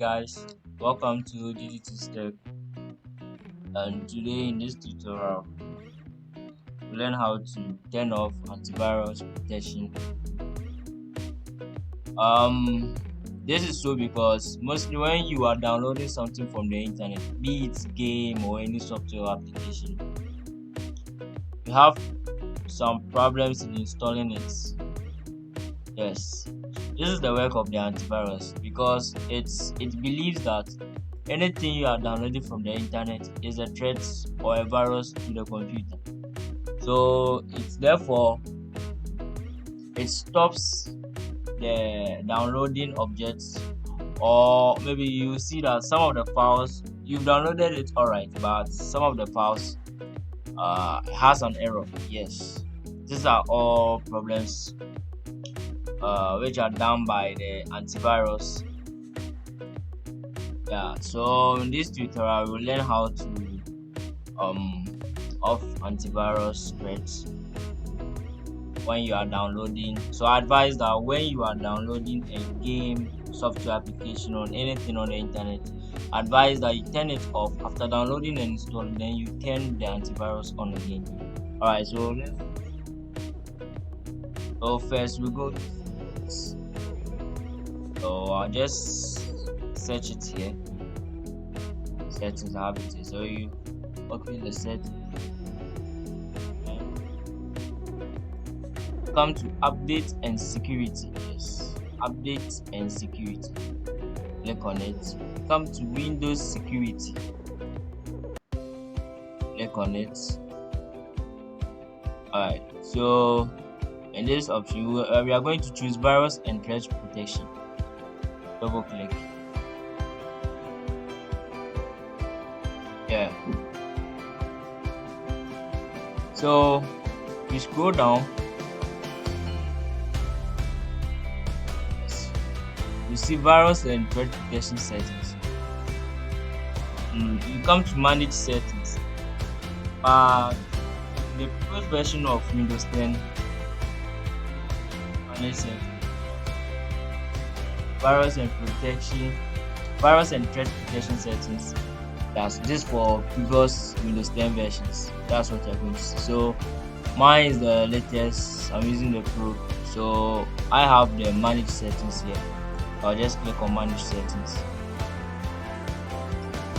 guys, welcome to Digital Step, and today in this tutorial we learn how to turn off antivirus protection. This is so because mostly when you are downloading something from the internet, be it game or any software application, you have some problems in installing it. Yes, this is the work of the antivirus because it believes that anything you are downloading from the internet is a threat or a virus to the computer. So it stops the downloading objects, or maybe you see that some of the files you've downloaded it alright, but some of the files has an error. Yes, these are all problems which are done by the antivirus. So in this tutorial we'll learn how to off antivirus threats when you are downloading. So I advise that when you are downloading a game, software application, or anything on the internet, advise that you turn it off after downloading and installing, then you turn the antivirus on again. Alright, so first we go. So I'll just search it here. Settings, have it here. So you open the settings. Come to update and security. Yes, update and security. Click on it. Come to Windows security. Click on it. Alright, so in this option we are going to choose virus and threat protection. Double click. So you scroll down. You see virus and threat protection settings. You come to manage settings. The previous version of Windows 10, manage settings. Virus and threat protection settings. That's this for previous Windows 10 versions. That's what you're going to see. So mine is the latest. I'm using the Pro, so I have the manage settings here. I'll just click on manage settings,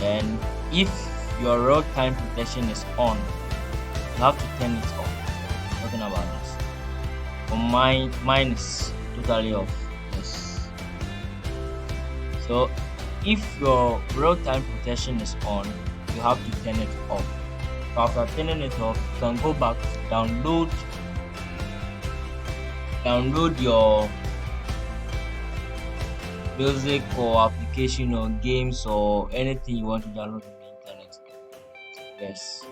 and if your real-time protection is on, you have to turn it off. Talking about this, mine is totally off. Yes. So if your real-time protection is on, you have to turn it off. So after turning it off, you can go back to download your music or application or games or anything you want to download on the internet. Yes.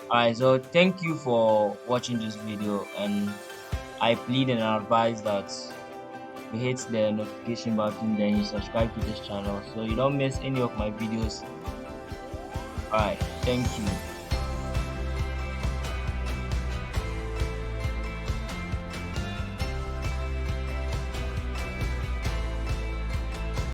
Alright, so thank you for watching this video, and I plead and advise that you hit the notification button, then you subscribe to this channel so you don't miss any of my videos. Alright, thank you.